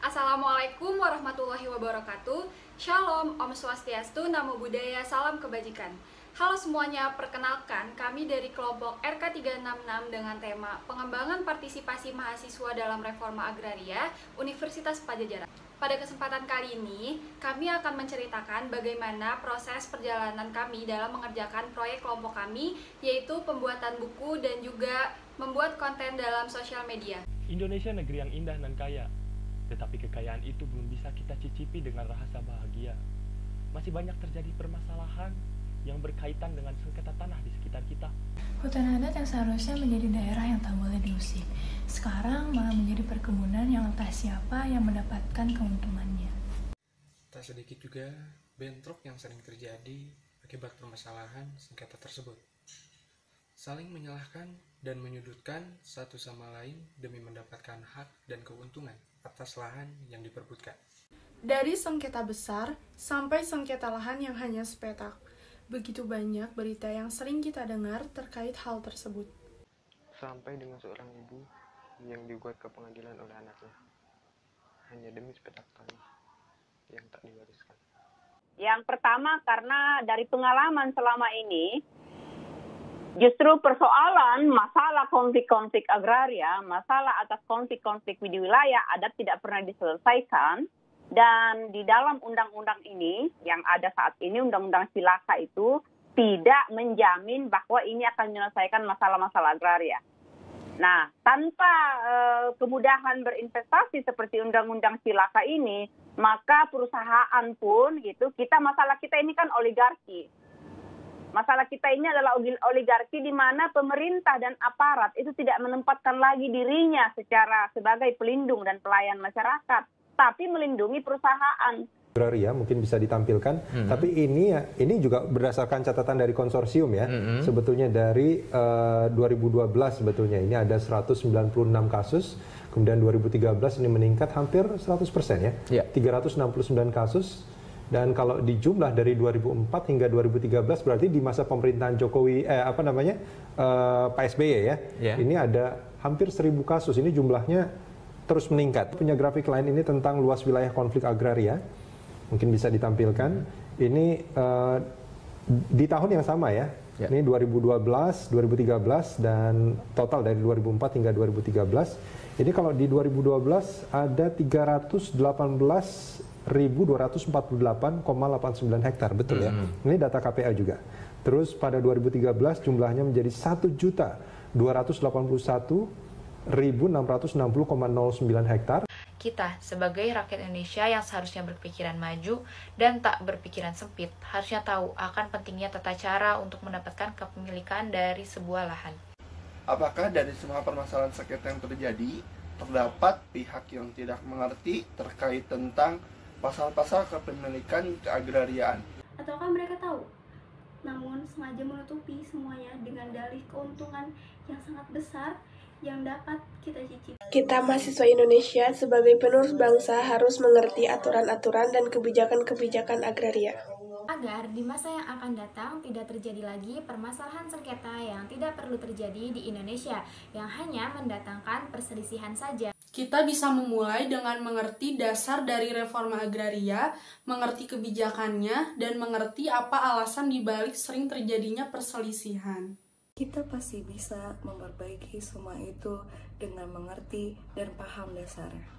Assalamualaikum warahmatullahi wabarakatuh. Shalom, Om Swastiastu, Namo Buddhaya, Salam Kebajikan. Halo semuanya, perkenalkan kami dari kelompok RK366 dengan tema Pengembangan Partisipasi Mahasiswa dalam Reforma Agraria Universitas Padjadjaran. Pada kesempatan kali ini, kami akan menceritakan bagaimana proses perjalanan kami dalam mengerjakan proyek kelompok kami, yaitu pembuatan buku dan juga membuat konten dalam sosial media. Indonesia negeri yang indah dan kaya, tetapi kekayaan itu belum bisa kita cicipi dengan rasa bahagia. Masih banyak terjadi permasalahan yang berkaitan dengan sengketa tanah di sekitar kita. Hutan adat yang seharusnya menjadi daerah yang tak boleh diusir, sekarang malah menjadi perkebunan yang entah siapa yang mendapatkan keuntungannya. Tak sedikit juga bentrok yang sering terjadi akibat permasalahan sengketa tersebut. Saling menyalahkan dan menyudutkan satu sama lain demi mendapatkan hak dan keuntungan atas lahan yang diperbutkan. Dari sengketa besar sampai sengketa lahan yang hanya sepetak, begitu banyak berita yang sering kita dengar terkait hal tersebut. Sampai dengan seorang ibu yang digugat ke pengadilan oleh anaknya, hanya demi sepetak tanah yang tak diwariskan. Yang pertama, karena dari pengalaman selama ini, justru persoalan masalah konflik-konflik agraria, masalah atas konflik-konflik di wilayah adat tidak pernah diselesaikan. Dan di dalam undang-undang ini, yang ada saat ini, undang-undang Cilaka itu tidak menjamin bahwa ini akan menyelesaikan masalah-masalah agraria. Nah, tanpa kemudahan berinvestasi seperti undang-undang Cilaka ini, maka perusahaan pun masalah kita ini kan oligarki. Masalah kita ini adalah oligarki di mana pemerintah dan aparat itu tidak menempatkan lagi dirinya sebagai pelindung dan pelayan masyarakat, tapi melindungi perusahaan. Agraria mungkin bisa ditampilkan, tapi ini juga berdasarkan catatan dari konsorsium ya. Sebetulnya dari 2012 sebetulnya ini ada 196 kasus, kemudian 2013 ini meningkat hampir 100% ya. 369 kasus. Dan kalau dijumlah dari 2004 hingga 2013 berarti di masa pemerintahan Jokowi Pak SBY ya. Ini ada hampir 1000 kasus. Ini jumlahnya terus meningkat. Punya grafik lain ini tentang luas wilayah konflik agraria. Mungkin bisa ditampilkan. Ini di tahun yang sama ya. Ini 2012, 2013 dan total dari 2004 hingga 2013. Ini kalau di 2012 ada 318.248,89 hektar, betul ya. Ini data KPA juga. Terus pada 2013 jumlahnya menjadi 1.281.660,09 hektar. Kita sebagai rakyat Indonesia yang seharusnya berpikiran maju dan tak berpikiran sempit, harusnya tahu akan pentingnya tata cara untuk mendapatkan kepemilikan dari sebuah lahan. Apakah dari semua permasalahan sengketa yang terjadi, terdapat pihak yang tidak mengerti terkait tentang pasal-pasal kepemilikan keagrariaan? Ataukah mereka tahu, namun sengaja menutupi semuanya dengan dalih keuntungan yang sangat besar yang dapat kita cicipi? Kita mahasiswa Indonesia sebagai penerus bangsa harus mengerti aturan-aturan dan kebijakan-kebijakan agraria, agar di masa yang akan datang tidak terjadi lagi permasalahan sengketa yang tidak perlu terjadi di Indonesia, yang hanya mendatangkan perselisihan saja. Kita bisa memulai dengan mengerti dasar dari reforma agraria, mengerti kebijakannya, dan mengerti apa alasan dibalik sering terjadinya perselisihan. Kita pasti bisa memperbaiki semua itu dengan mengerti dan paham dasarnya.